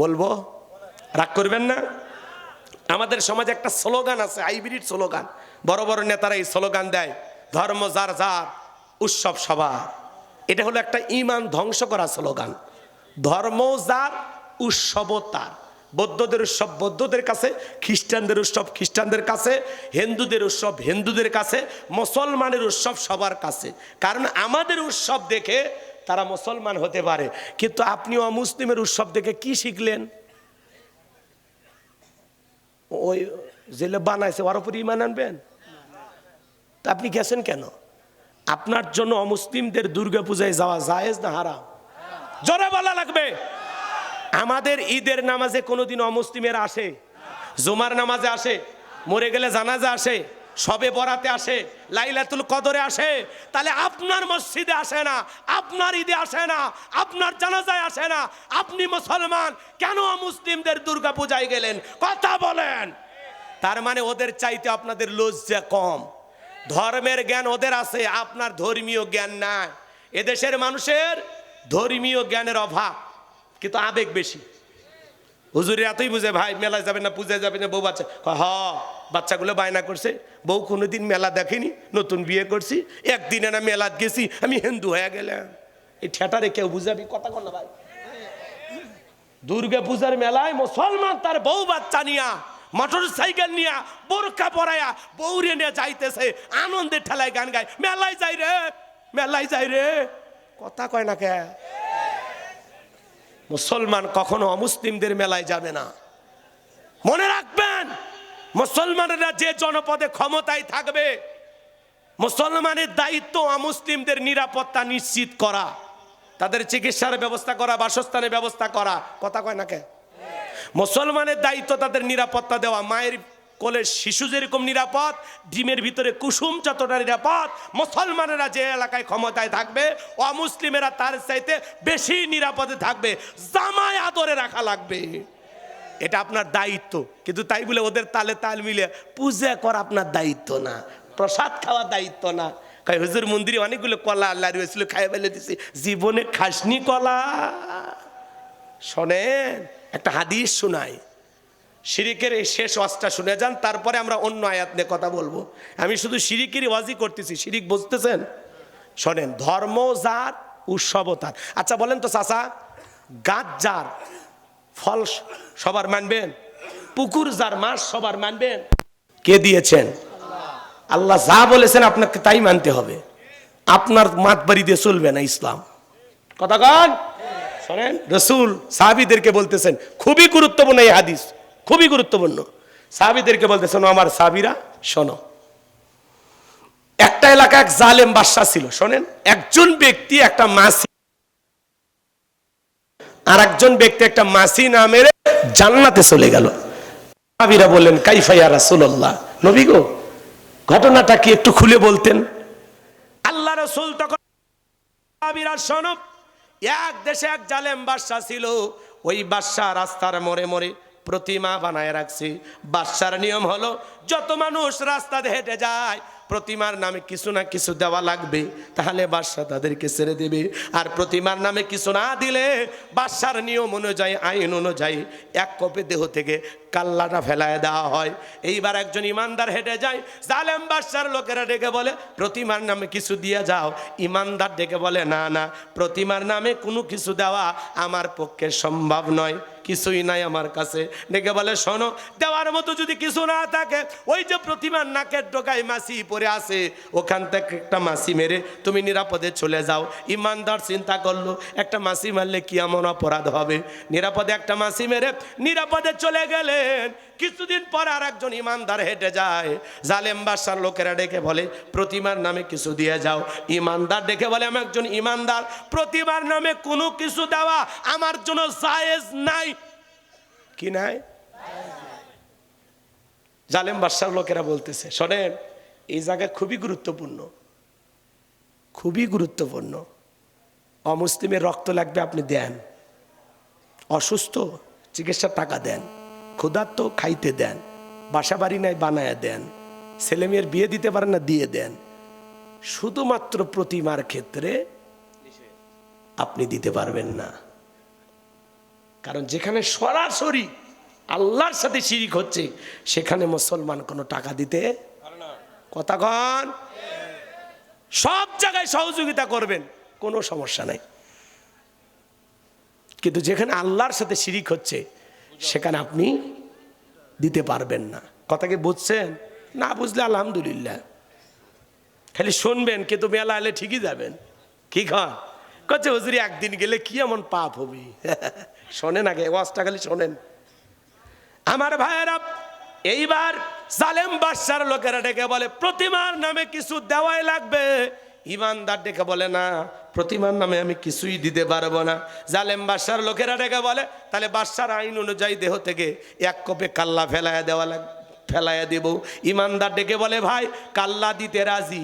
বলবো, রাগ করবেন না। আমাদের সমাজে একটা স্লোগান আছে, হাইব্রিড স্লোগান। বড় বড় নেতারা এই স্লোগান দেয়, ধর্ম যার যার, উৎসব সবার। এটা হলো একটা ঈমান ধ্বংস করা স্লোগান। ধর্ম যার, উৎসব তার। বৌদ্ধদের উৎসব বৌদ্ধদের কাছে, খ্রিস্টানদের উৎসব খ্রিস্টানদের কাছে, হিন্দুদের উৎসব হিন্দুদের কাছে, মুসলমানের উৎসব সবার কাছে। কারণ আমাদের উৎসব দেখে তারা মুসলমান হতে পারে, কিন্তু আপনি অমুসলিমের উৎসব দেখে কি শিখলেন? ওই জেলে বানাইছে ওর উপর ঈমান আনবেন? তা আপনি গেছেন কেন? আপনার জন্য অমুসলিমদের দুর্গা পূজায় যাওয়া জায়েজ না হারাম? জোরে বলা লাগবে। আমাদের ঈদের নামাজে কোনোদিন অমুসলিমের আসে? জুমার নামাজে আসে, মরে গেলে জানাজা আসে, শবে বরাতে আসে, লাইলাতুল কদরে আসে। তাহলে আপনার মসজিদে আসে না, আপনার ঈদে আসে না, আপনার জানাজায় আসে না। আপনি মুসলমান, কেন অমুসলিমদের দুর্গা পূজায় গেলেন? কথা বলেন। তার মানে ওদের চাইতে আপনাদের লজ্জা কম। ধর্মের জ্ঞান ওদের আছে, আপনার ধর্মীয় জ্ঞান নাই। এদেশের মানুষের ধর্মীয় জ্ঞানের অভাব, কিন্তু আবেগ বেশি। হুজুরে এতই বুঝে, ভাই মেলায় যাবেন না, পূজায় যাবেন না, বউ বাচ্চা। বাচ্চাগুলো বায়না করছে, বউ কোনোদিন মেলা দেখেনি, নতুন বিয়ে করছি, একদিনে না মেলাত গেছি, আমি হিন্দু হয়ে গেলাম। এই ঠেটারে কেউ বুঝাবি? কথা কন না ভাই। দুর্গা পূজার মেলায় মুসলমান তার বউ বাচ্চা নিয়া, মোটর সাইকেল নিয়া, বোরকা পরায়া, বউরে নিয়ে যাইতেছে, আনন্দের ঠেলায় গান গায়, মেলায় যাই রে, মেলায় যাই রে। কথা কয় না কে? মুসলমান কখনো অমুসলিমদের মেলায় যাবে না। মনে রাখবেন, মুসলমানেরা যে জনপদে ক্ষমতায় থাকবে, মুসলমানের দায়িত্ব অমুসলিমদের নিরাপত্তা নিশ্চিত করা, তাদের চিকিৎসার ব্যবস্থা করা, বাসস্থানের ব্যবস্থা করা। কথা কয় না কে? মুসলমানের দায়িত্ব তাদের নিরাপত্তা দেওয়া। মায়ের কোলের শিশু যেরকম নিরাপদ, ডিমের ভিতরে কুসুম যতটা নিরাপদ, মুসলমানেরা যে এলাকায় ক্ষমতায় থাকবে, অমুসলিমেরা তার চাইতে বেশি নিরাপদে থাকবে। জামায় আদরে রাখা লাগবে, এটা আপনার দায়িত্ব। কিন্তু তাই বলে ওদের তালে তাল মিলে পূজা করা আপনার দায়িত্ব না, প্রসাদ খাওয়া দায়িত্ব না। কয় হুজুর মন্দিরে অনেকগুলো কলা আল্লাহ রয়েছিল, খাই ফেলে দিছি, জীবনে খাসনি কলা। শোনেন, একটা হাদিস শোনাই, শিরিকের এই শেষ ওয়াজটা শুনে যান, তারপরে আমরা অন্য আয়াত নিয়ে কথা বলবো। আমি শুধু শিরিকেরই ওয়াজই করতেছি, শিরিক বুঝতেছেন? শোনেন, ধর্ম যার, উৎসব তার। আচ্ছা বলেন তো চাচা, গাছ যার, ফল সবার মানবেন? পুকুর যার, মাছ সবার মানবেন? কে দিয়েছেন? আল্লাহ যা বলেছেন আপনাকে তাই মানতে হবে, আপনার মাতবাড়ি দিয়ে চলবে না ইসলাম। কথা কন। শোনেন, রাসূল সাহাবীদেরকে বলতেছেন, খুবই গুরুত্বপূর্ণ এই হাদিস, খুবই গুরুত্বপূর্ণ। সাহাবীদেরকে বলতে, শোনো আমার সাহাবীরা শোনো, একটা এলাকায় এক জালেম বাদশা ছিল। শোনেন, একজন ব্যক্তি একটা মাছি, আর একজন ব্যক্তি একটা মাছি না মেরে জান্নাতে চলে গেল। সাহাবীরা বললেন, কাইফা ইয়া রাসূলুল্লাহ, নবী গো ঘটনাটা কি একটু খুলে বলতেন। আল্লাহ রাসূল তখন, সাহাবীরা শোনো, এক দেশে এক জালেম বাদশা ছিল। ওই বাদশা রাস্তার মোড়ে মোড়ে প্রতিমা বানায় রাখছে। বাদশার নিয়ম হলো, যত মানুষ রাস্তা দিয়ে হেঁটে যায় প্রতিমার নামে কিছু না কিছু দেওয়া লাগবে, তাহলে বাদশা তাদেরকে ছেড়ে দেবে। আর প্রতিমার নামে কিছু না দিলে বাদশার নিয়ম অনুযায়ী, আইন অনুযায়ী এক কপে দেহ থেকে কাল্লাটা ফেলায় দেওয়া হয়। এইবার একজন ইমানদার হেঁটে যায়, জালেম বাদশার লোকেরা ডেকে বলে, প্রতিমার নামে কিছু দিয়ে যাও। ইমানদার ডেকে বলে, না না, প্রতিমার নামে কোনো কিছু দেওয়া আমার পক্ষে সম্ভব নয়, কিছুই নাই আমার কাছে। ডেকে বলে, শোনো, দেওয়ার মতো যদি কিছু না থাকে, ওই যে প্রতিমার নাকের ডোকায় মাছি পড়ে আছে, ওখান থেকে একটা মাছি মেরে তুমি নিরাপদে চলে যাও। ইমানদার চিন্তা করলো, একটা মাছি মারলে কি এমন অপরাধ হবে, নিরাপদে একটা মাছি মেরে নিরাপদে চলে গেলেন। কিছুদিন পর আর একজন ইমানদার হেঁটে যায়, জালেম বাদশার লোকেরা ডেকে বলে, প্রতিমার নামে কিছু দিয়ে যাও। ইমানদার ডেকে বলে, আমি একজন ইমানদার, প্রতিমার নামে কোনো কিছু দেওয়া আমার জন্য জায়েজ নাই। কি নাই? জালেম বাদশার লোকেরা বলতেছে, শোনেন, এই জায়গায় খুবই গুরুত্বপূর্ণ, খুবই গুরুত্বপূর্ণ। অমুসলিমের রক্ত লাগবে, আপনি দেন। অসুস্থ, চিকিৎসার টাকা দেন। ক্ষুধার্ত, খাইতে দেন। বাসা বাড়ি নাই, বানায় দেন। ছেলে মেয়ের বিয়ে দিতে পারেন না, দিয়ে দেন। শুধুমাত্র প্রতিমার ক্ষেত্রে আপনি দিতে পারবেন না, কারণ যেখানে সরাসরি আল্লাহর সাথে শিরিক হচ্ছে, সেখানে মুসলমান কোনো টাকা দিতে পারে না। কথা কন, সব জায়গায় সহযোগিতা করবেন, কোনো সমস্যা নাই, কিন্তু যেখানে আল্লাহর সাথে শিরিক হচ্ছে সেখানে আপনি দিতে পারবেন না। কথা কি বুঝছেন? না বুঝলে আলহামদুলিল্লাহ, খালি শুনবেন, কিন্তু মেলা এলে ঠিকই যাবেন। কি খান করছে হুজুরি, একদিন গেলে কি এমন পাপ হবে? শোনেন আগে ওয়াজটা, খালি শোনেন আমার ভাইয়েরা। এইবার জালেম বাদশার লোকেরা ডেকে বলে, প্রতিমার নামে কিছু দেওয়াই লাগবে। ইমানদার ডেকে বলে, না, প্রতিমার নামে আমি কিছুই দিতে পারবো না। জালেম বাদশার লোকেরা ডেকে বলে, তাহলে বাদশার আইন অনুযায়ী দেহ থেকে এক কপে কাল্লা ফেলায় দেওয়া লাগবে, ফেলাইয়া দেব। ইমানদার ডেকে বলে, ভাই কাল্লা দিতে রাজি,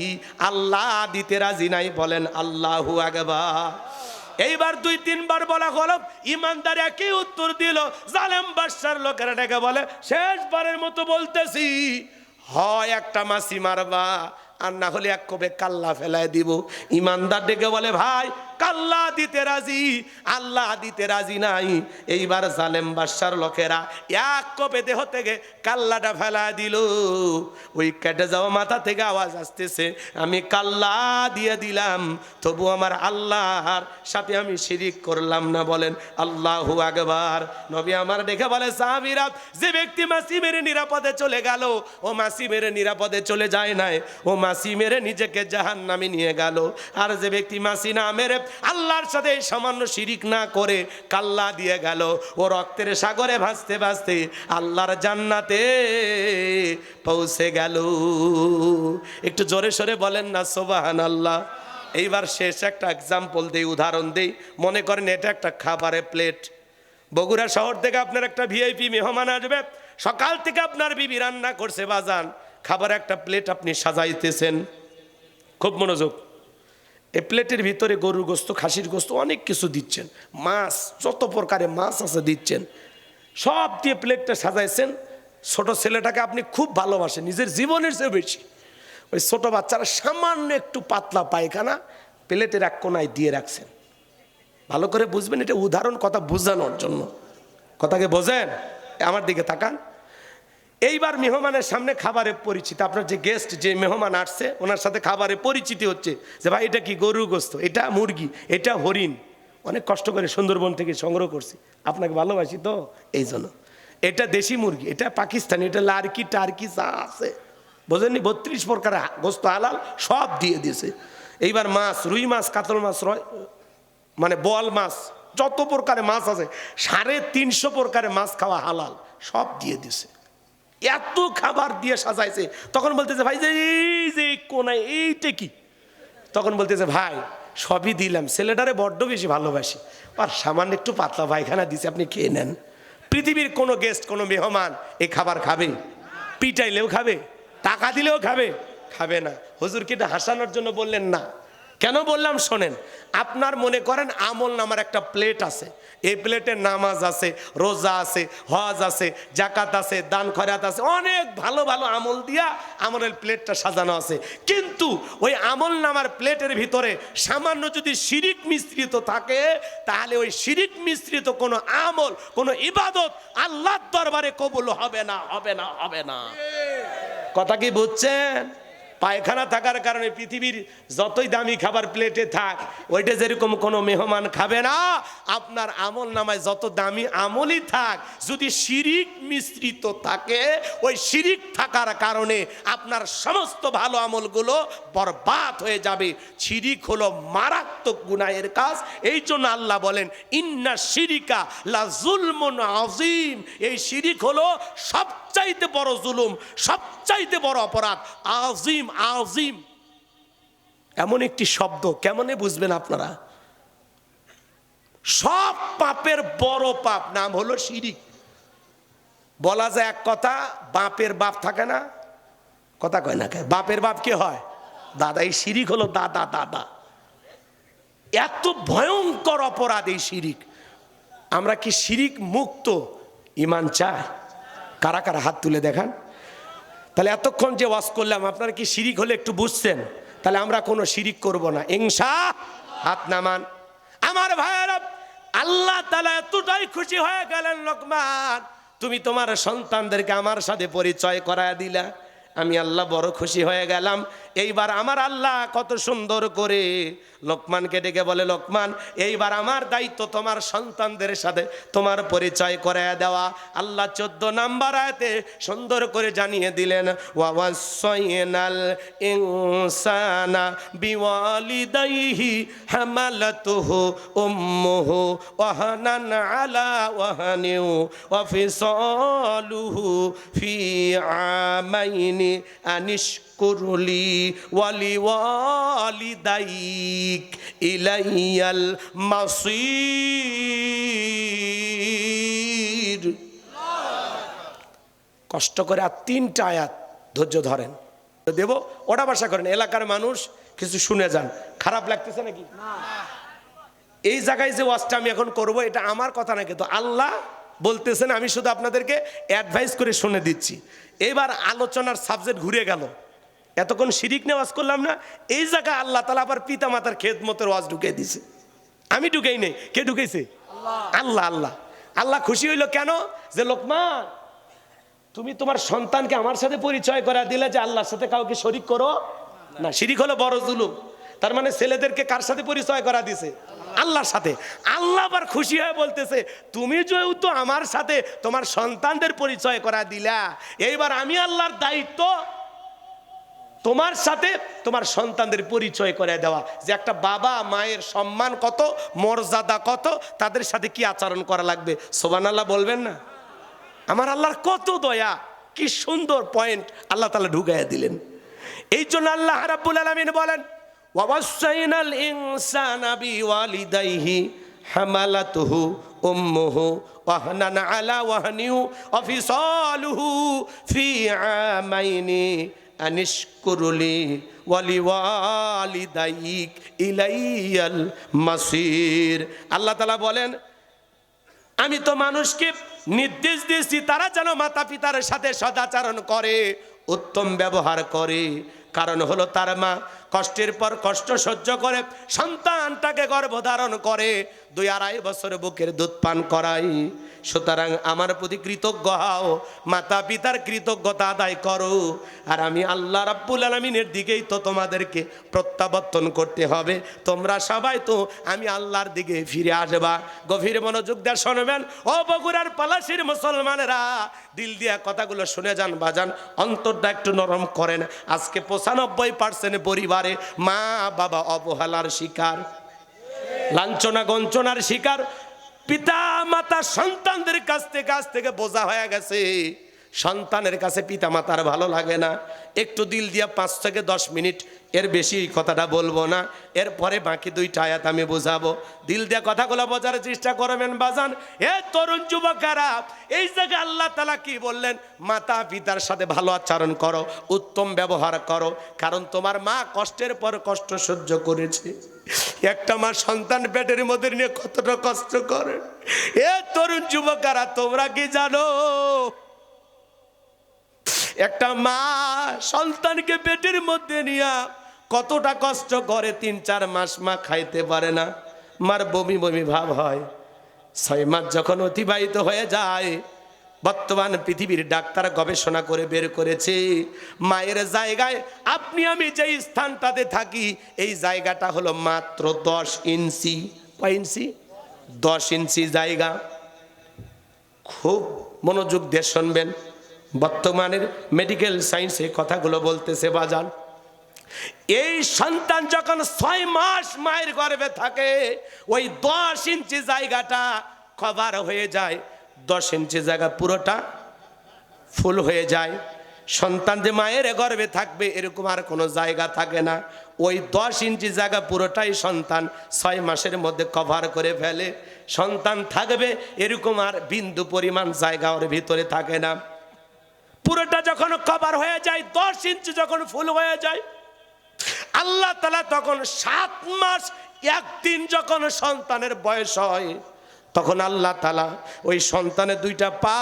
আল্লাহ দিতে রাজি নাই, বলেন আল্লাহু আকবার। এইবার 2-3 বার বলা হলো, ইমানদার একই উত্তর দিল। জালেম বাদশার লোকেরা ডেকে বলে, শেষবারের মতো বলতেছি, হয় একটা মাছি মারবা, আর না হলে এক কবে কাল্লা ফেলায় দিব। ইমানদার ডেকে বলে, ভাই কাল্লা দিতে রাজি, আল্লাহ দিতে রাজি নাই। এইবার জালেম বাদশার লোকেরা এক কপে দেহ থেকে কাল্লাটা ফেলায় দিল। ওই কেটে যাওয়া মাথা থেকে আওয়াজ আসতেছে, আমি কাল্লা দিয়ে দিলাম, তবু আমার আল্লাহর সাথে আমি শিরিক করলাম না, বলেন আল্লাহু আকবার। নবী আমার ডেকে বলে, সাহাবীরা, যে ব্যক্তি মাছি মেরে নিরাপদে চলে গেল, ও মাছি মেরে নিরাপদে চলে যায় নাই, ও মাছি মেরে নিজেকে জাহান্নামে নিয়ে গেল। আর যে ব্যক্তি মাছি না মেরে আল্লাহর সাথে সামান্য শিরিক না করে কাল্লা দিয়ে গেল, ও রক্তের সাগরে ভাসতে ভাসতে আল্লাহর জান্নাতে পৌঁছে গেল। একটু জোরে সোরে বলেন না সুবহানাল্লাহ। এইবার শেষ একটা এক্সাম্পল দেই, উদাহরণ দেই। মনে করেন এটা একটা খাবারের প্লেট। বগুড়া শহর থেকে আপনার একটা ভিআইপি মেহমান আসবে, সকাল থেকে আপনার বিবি রান্না করছে, বাজান খাবার একটা প্লেট আপনি সাজাইতেছেন। খুব মনোযোগ। এই প্লেটের ভিতরে গরুর গোস্ত, খাসির গোস্ত, অনেক কিছু দিচ্ছেন, মাছ, যত প্রকারের মাছ আছে দিচ্ছেন, সব দিয়ে প্লেটটা সাজাইছেন। ছোট ছেলেটাকে আপনি খুব ভালোবাসেন, নিজের জীবনের চেয়ে বেশি। ওই ছোট বাচ্চারা সামান্য একটু পাতলা পায়খানা প্লেটের এক কোনায় দিয়ে রাখছেন। ভালো করে বুঝবেন, এটা উদাহরণ, কথা বোঝানোর জন্য। কথাকে বোঝেন? আমার দিকে তাকান। এইবার মেহমানের সামনে খাবারে পরিচিত, আপনার যে গেস্ট, যে মেহমান আসছে, ওনার সাথে খাবারে পরিচিতি হচ্ছে, যে ভাই এটা কি গরুর গোস্ত, এটা মুরগি, এটা হরিণ, অনেক কষ্ট করে সুন্দরবন থেকে সংগ্রহ করছি, আপনাকে ভালোবাসি তো এই জন্য। এটা দেশি মুরগি, এটা পাকিস্তানি, এটা লার্কি টার্কি যা আছে, বোঝেননি, 32 প্রকার গোস্ত হালাল, সব দিয়ে দিয়েছে। এইবার মাছ, রুই মাছ, কাতল মাছ, মানে বোয়াল মাছ, যত প্রকারের মাছ আছে, 350 প্রকারের মাছ খাওয়া হালাল, সব দিয়ে দিছে। এত খাবার দিয়ে সাজাইছে। তখন বলতেছে ভাই যে এই যে কোনায় এইটা কি? তখন বলতেছে ভাই সবই দিলাম, ছেলেটারে বড্ড বেশি ভালোবাসি, আর সামান্য একটু পাতলা পায়খানা দিছে, আপনি খেয়ে নেন। পৃথিবীর কোনো গেস্ট, কোনো মেহমান এই খাবার খাবে? পিটাইলেও খাবে, টাকা দিলেও খাবে? খাবে না। হুজুরকে এটা হাসানোর জন্য বললেন না। কেন বললাম শোনেন। আপনার মনে করেন আমল নামার একটা প্লেট আছে, এই প্লেটে নামাজ আছে, রোজা আছে, হজ আছে, জাকাত আছে, দান খয়রাত আছে, অনেক ভালো ভালো আমল দিয়া আমলের প্লেটটা সাজানো আছে। কিন্তু ওই আমল নামার প্লেটের ভিতরে সামান্য যদি শিরিক মিশ্রিত থাকে, তাহলে ওই শিরিক মিশ্রিত কোনো আমল, কোনো ইবাদত আল্লাহর দরবারে কবুল হবে না, হবে না, হবে না। কথা কি বুঝছেন? পায়খানা থাকার কারণে পৃথিবীর যতই দামি খাবার প্লেটে থাক, ওইটা যেরকম কোনো মেহমান খাবে না। আপনার আমল নামায় যত দামি আমলই থাক, যদি শিরিক মিশ্রিত থাকে, ওই শিরিক থাকার কারণে আপনার সমস্ত ভালো আমলগুলো বরবাদ হয়ে যাবে। শিরিক হলো মারাত্মক গুনাহের কাজ। এই জন্য আল্লাহ বলেন ইন্না শিরিকা লা যুলমুন আযীম। এই শিরিক হলো সবচাইতে বড় জুলুম, সবচাইতে বড় অপরাধ। আযীম, আযীম এমন একটি শব্দ, কেমনে বুঝবেন আপনারা? সব পাপের বড় পাপ নাম হলো শিরিক। বলা যায় এক কথা, বাপের বাপ থাকে না, কথা কয় না, বাপের বাপ কে হয়? দাদা। এই শিরিক হলো দাদা, দাদা। এত ভয়ঙ্কর অপরাধ এই শিরিক। আমরা কি শিরিক মুক্ত ঈমান চাই? কারা কারা হাত তুলে দেখান। তাহলে এতক্ষণ যে ওয়াজ করলাম, আপনারা কি শিরিক হলে একটু বুঝছেন? তাহলে আমরা কোনো শিরিক করব না ইনশাআল্লাহ। হাত নামান। আমার ভাইয়েরা, আল্লাহ তাআলা এতটাই খুশি হয়ে গেলেন, লোকমান তুমি তোমার সন্তানদেরকে আমার সাথে পরিচয় করায় দিলা, আমি আল্লাহ বড় খুশি হয়ে গেলাম। এইবার আমার আল্লাহ কত সুন্দর করে লোকমানকে ডেকে বলে, লোকমান এইবার আমার দায়িত্ব তোমার সন্তানদের সাথে তোমার পরিচয় করায় দেওয়া। আল্লাহ 14 নম্বর আয়াতে সুন্দর করে জানিয়ে দিলেন, ওয়াসাইনাল ইনসানা বিওয়ালিদাইহি হামালাতুহু উম্মুহু ওয়াহানান আলা ওয়াহানিন ওয়া ফিসালুহু ফি আমাইনি আনিশকুরলি ওয়ালিওয়ালিদাইক ইলাইয়াল মাসির। কষ্ট করে আর 3টা আয়াত ধৈর্য ধরেন, দেব ওটা ভাষা করেন। এলাকার মানুষ কিছু শুনে যান। খারাপ লাগতেছে নাকি? এই জায়গায় যে ওয়াজটা আমি এখন করব, এটা আমার কথা না, কিন্তু আল্লাহ বলতেছেন, আমি শুধু আপনাদেরকে অ্যাডভাইস করে শুনে দিচ্ছি। এবার আলোচনার সাবজেক্ট ঘুরে গেল। এতক্ষণ শিরিক নিয়ে ওয়াজ করলাম না, এই জায়গায় আল্লাহ তাআলা আবার পিতা মাতার খেদমতের ওয়াজ ঢুকিয়ে দিছে। আমি ঢুকাই নেই, কে ঢুকাইছে? আল্লাহ। আল্লাহ আল্লাহ খুশি হইল কেন? যে লোকমান তুমি তোমার সন্তানকে আমার সাথে পরিচয় করা দিলে, যে আল্লাহর সাথে কাউকে শরিক করো না। শিরিক হলো বড় জুলুম। তার মানে ছেলেদেরকে কার সাথে পরিচয় করা দিছে? আল্লাহর সাথে। আল্লাহ আবার খুশি হয়ে বলতেছে, তুমি যেহেতু আমার সাথে তোমার সন্তানদের পরিচয় করা দিলা, এইবার আমি আল্লাহর দায়িত্ব তোমার সাথে তোমার সন্তানদের পরিচয় করে দেওয়া, যে একটা বাবা মায়ের সম্মান কত, মর্যাদা কত, তাদের সাথে কি আচরণ করা লাগবে। সুবহানাল্লাহ বলবেন না? আমার আল্লাহর কত দয়া, কি সুন্দর পয়েন্ট আল্লাহ তাআলা ঢুকাইয়া দিলেন। এই জন্য আল্লাহ রাব্বুল আলামিন বলেন, ওয়াসাইনাল ইনসানা বিওয়ালিদাইহি হামালাতুহু উম্মুহু ওয়াহনান আলা ওয়াহনিন ওয়া ফিসালুহু ফি আমাইনি আনিশকুরলি ওয়ালিওয়ালিদাইক ইলাইয়াল মাসির। আল্লাহ তাআলা বলেন, আমি তো মানুষকে নির্দেশ দিয়েছি তারা যেন মাতা পিতার সাথে সদাচরণ করে, উত্তম ব্যবহার করে। কারণ হলো তার মা কষ্টের পর কষ্ট সহ্য করে সন্তানটাকে গর্ভধারণ করে, 2-2.5 বছর বুকের দুধ পান করাই। সুতরাং আমার প্রতি কৃতজ্ঞ হও, মাতা পিতার কৃতজ্ঞতা আদায় করো। আর আমি আল্লাহ রাব্বুল আলামিনের দিকেই তো তোমাদেরকে প্রত্যাবর্তন করতে হবে। তোমরা সবাই তো আমি আল্লাহর দিকে ফিরে আসবা। গভীর মনোযোগ দিয়ে শুনবেন ও বগুড়ার পলাশীর মুসলমানেরা, দিল দিয়া কথাগুলো শুনে যান বাজান, অন্তরটা একটু নরম করেন। আজকে 95% পরিবারে মা বাবা অবহেলার শিকার, লাঞ্ছনা গঞ্চনার শিকার। পিতা মাতা সন্তানদের কাছ থেকে বোঝা হয়ে গেছে। সন্তানের কাছে পিতামাতার ভালো লাগে না, একটু দিল দিয়া 5 থেকে 10 মিনিট, এর বেশি এই কথাটা বলবো না, এরপরে বাকি 2টা আয়াত আমি বোঝাবো। দিল দিয়া কথাগুলো বোঝার চেষ্টা করবেন বাজান। এ তরুণ যুবকেরা, এই জায়গায় আল্লাহ তাআলা কি বললেন? মাতা পিতার সাথে ভালো আচরণ করো, উত্তম ব্যবহার করো, কারণ তোমার মা কষ্টের পর কষ্ট সহ্য করেছে। একটা মা সন্তান পেটের মধ্যে নিয়ে কতটা কষ্ট করে। এ তরুণ যুবকেরা, তোমরা কি জানো একটা মা সন্তানকে পেটের মধ্যে নিয়ে কতটা কষ্ট করে? 3-4 মাস মা খাইতে পারে না, মার বমি বমি ভাব হয়। 6 মাস যখন অতিবাহিত হয়ে যায়, বর্তমান পৃথিবীর ডাক্তার গবেষণা করে বের করেছে, মায়ের জায়গায় আপনি আমি যে স্থানটাতে থাকি, এই জায়গাটা হলো মাত্র 10 ইঞ্চি। কয় ইঞ্চি? 10 ইঞ্চি জায়গা। খুব মনোযোগ দিয়ে শুনবেন, বর্তমানের মেডিকেল সায়েন্সে কথাগুলো বলতেছে বাজান। এই সন্তান যখন 6 মাস মায়ের গর্ভে থাকে, ওই 10 ইঞ্চি জায়গাটা কভার হয়ে যায়। 10 ইঞ্চি জায়গা পুরোটা ফুল হয়ে যায়। সন্তান যে মায়ের গর্ভে থাকবে এরকম আর কোনো জায়গা থাকে না। ওই 10 ইঞ্চি জায়গা পুরোটাই সন্তান 6 মাসের মধ্যে কভার করে ফেলে। সন্তান থাকবে এরকম আর বিন্দু পরিমাণ জায়গা ওর ভিতরে থাকে না। পুরোটা যখন কভার হয়ে যায়, 10 ইঞ্চি যখন ফুল হয়ে যায়, আল্লাহ তাআলা তখন 7 মাস 1 দিন যখন সন্তানের বয়স হয়, তখন আল্লাহ তাআলা ওই সন্তানের 2টা পা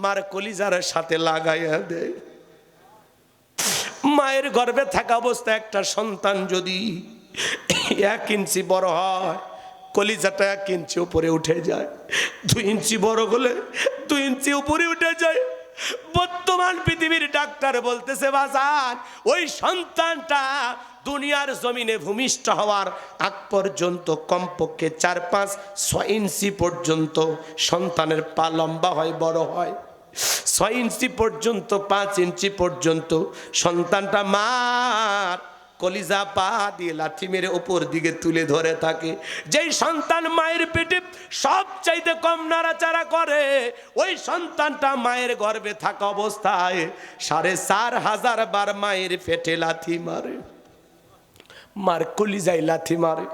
মার কলিজার সাথে লাগাইয়া দেয়। মায়ের গর্ভে থাকা অবস্থায় একটা সন্তান যদি 1 ইঞ্চি বড় হয়, কলিজাটা 1 ইঞ্চি উপরে উঠে যায়। 2 ইঞ্চি বড় হলে 2 ইঞ্চি উপরে উঠে যায়। বর্তমান পৃথিবীর ডাক্তার বলতেছে বাজান, ওই সন্তানটা দুনিয়ার জমিনে ভূমিষ্ঠ হওয়ার আগ পর্যন্ত কমপক্ষে 4-5-6 ইঞ্চি পর্যন্ত সন্তানের পা লম্বা হয়, বড় হয়। 6 ইঞ্চি পর্যন্ত, 5 ইঞ্চি পর্যন্ত সন্তানটা মার কলিজা পা দিয়ে লাথি মেরে উপর দিকে তুলে ধরে থাকে। যেই সন্তান মায়ের পেটে সবচাইতে কম নাড়াচাড়া করে, ওই সন্তানটা মায়ের গর্ভে থাকা অবস্থায় 4,500 বার মায়ের পেটে লাথি মারে, মার কলিজায় লাথি মারে।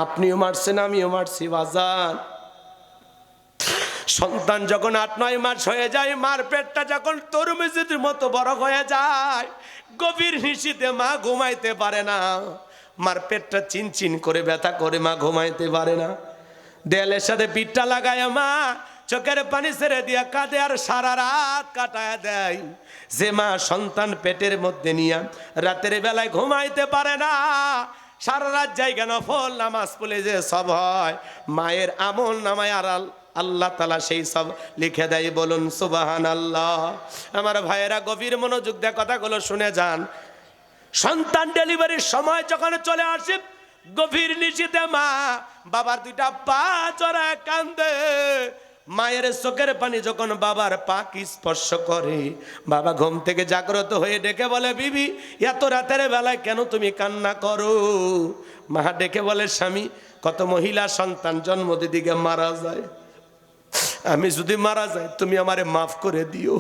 আপনিও মারছেন, আমিও মারছি বাজান। সন্তান যখন 8-9 মাস হয়ে যায়, মার পেটটা যখন তরমুজের মতো বড় হয়ে যায়, গভীর নিশীতে মা ঘুমাইতে পারে না। মার পেটটা চিনচিন করে ব্যথা করে, মা ঘুমাইতে পারে না। দেয়ালের সাথে পিঠটা লাগায় মা চোখের পানি ছেড়ে দিয়া কাঁদে আর সারা রাত কাটায় দেয়। যে মা সন্তান পেটের মধ্যে নিয়ে রাতের বেলায় ঘুমাইতে পারে না, সারা রাত জায়গা নফল নামাজ পড়লে যে সব হয়, মায়ের আমল নামায় আর আল্লাহ তাআলা সেই সব লিখে দেয়। বলুন সুবহানাল্লাহ। আমার ভাইয়েরা গভীর মনোযোগ দিয়ে কথাগুলো শুনে যান। সন্তান ডেলিভারির সময় যখন চলে আসে, গভীর নিশীতে মা বাবার 2টা পা জড়ায় কান্দে। মায়ের চোখের পানি যখন বাবার পাকে স্পর্শ করে, বাবা ঘুম থেকে জাগ্রত হয়ে ডেকে বলে, বিবি এত রাতের বেলায় কেন তুমি কান্না করো? মা ডেকে বলে, স্বামী, কত মহিলা সন্তান জন্ম দিদিকে মারা যায়, আমি যদি মারা যাই তুমি আমারে মাফ করে দিও।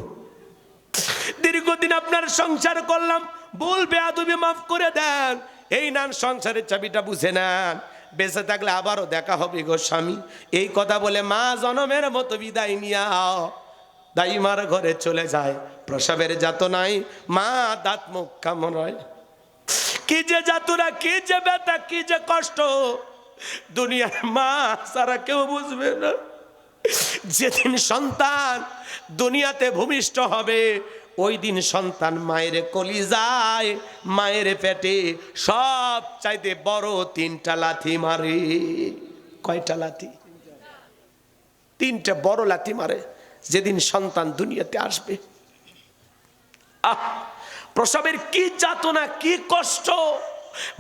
দীর্ঘদিন আপনার সংসার করলাম, ভুল বেয়াদবি মাফ করে দেন। এই নান সংসারের চাবিটা বুঝে নেন, বেঁচে থাকলে আবারও দেখা হবে গো স্বামী। এই কথা বলে মা জনমের মতো বিদায় নিয়া দাইমার ঘরে চলে যায়। প্রসবের যাতনায় মা দাঁত মুখ কামড়ায়। কি যে যাতনা, কি যে ব্যথা, কি যে কষ্ট, দুনিয়ার মা সারা কেউ বুঝবে না। যেদিন সন্তান দুনিয়াতে ভূমিষ্ঠ হবে, ওই দিন সন্তান মায়ের কলিজায়, মায়ের পেটে সব চাইতে বড় 3টা লাথি মারে। কয়টা লাথি? 3টা বড় লাথি মারে যেদিন সন্তান দুনিয়াতে আসবে। প্রসবের কি যাতনা, কি কষ্ট!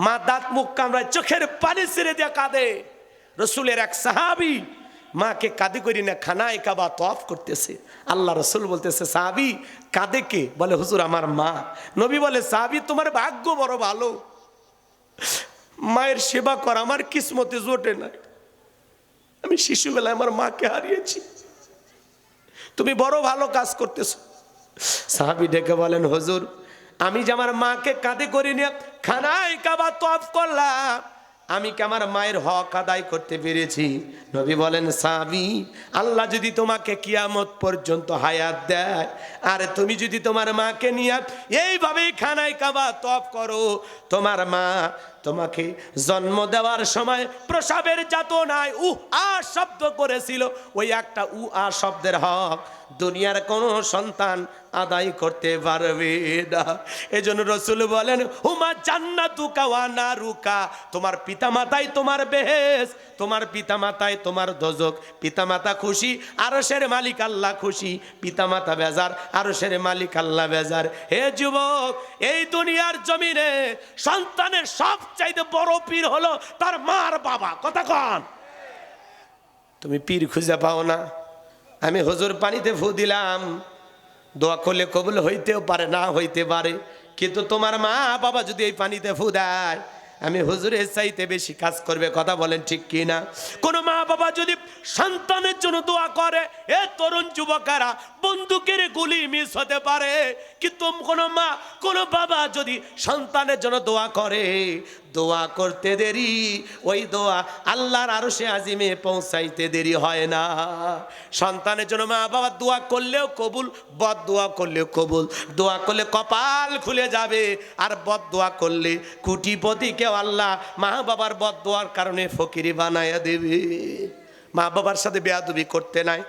মা দাঁত মুখ কামড়ায়, চোখের পানি ছেড়ে দিয়ে কাঁদে। রসুলের এক সাহাবী মাকে কাঁদে করি না খানায় কাবা তওয়াফ করতেছে। আল্লাহ রসুল বলতেছে, সাহাবী কাঁদে কে? বলে, হুজুর আমার মা। নবী বলে, সাহাবী তোমার ভাগ্য বড় ভালো, মায়ের সেবা কর, আমার কিসমতে জোটে না, আমি শিশুবেলায় আমার মাকে হারিয়েছি, তুমি বড় ভালো কাজ করতেছো। সাহাবী ডেকে বলেন, হুজুর আমি যে আমার মাকে কাঁধে করে নিয়ে খানায় কাবা তওয়াফ করলাম, আমি কি আমার মায়ের হক আদায় করতে পেরেছি? নবী বলেন, সাহাবী, আল্লাহ যদি তোমাকে কিয়ামত পর্যন্ত হায়াত দেয়, আর তুমি যদি তোমার মাকে নিয়ে এইভাবেই খানায় কাবা তওয়াফ করো, তোমার মা তোমাকে জন্ম দেওয়ার সময় প্রসাবের যাতনায় আ শব্দ করেছিল, ওই একটা আ শব্দের হক দুনিয়ার কোনো সন্তান আদায় করতে পারবে না। এজন্য রাসূল বলেন, হুমা জান্নাতুকা ওয়া নারুকা, তোমার পিতামাতাই তোমার বেহেশত, তোমার পিতামাতাই তোমার দোজখ। পিতামাতা খুশি, আরশের মালিক আল্লাহ খুশি। পিতামাতা বেজার, আরশের মালিক আল্লাহ বেজার। হে যুবক, এই দুনিয়ার জমিনে সন্তানের সবচাইতে বড় পীর হলো তার মার বাবা। কথা কন, তুমি পীর খুঁজে পাও না। আমি হুজুর পানিতে ফু দিলাম, দোয়া করলে কবুল হইতেও পারে, না হইতে পারে, কিন্তু তোমার মা বাবা যদি এই পানিতে ফু দেয়, আমি হুজুরের চাইতে বেশি কাজ করবে। কথা বলেন ঠিক কি না? কোন মা বাবা যদি সন্তানের জন্য দোয়া করে, এ তরুণ যুবকেরা, বন্দুকের গুলি মিস হতে পারে, কিন্তু কোন মা কোন বাবা যদি সন্তানের জন্য দোয়া করে, দোয়া করতে দেরি, ওই দোয়া আল্লাহর আরশে আজিমে পৌঁছাইতে দেরি হয় না। সন্তানের জন্য মা বাবা দোয়া করলেও কবুল, বদ দোয়া করলেও কবুল। দোয়া করলে কপাল খুলে যাবে, আর বদ দোয়া করলে কোটিপতিকেও আল্লাহ মা বাবার বদ দোয়ার কারণে ফকিরি বানায়া দেবে। মা বাবার সাথে বেয়াদবি করতে নাই,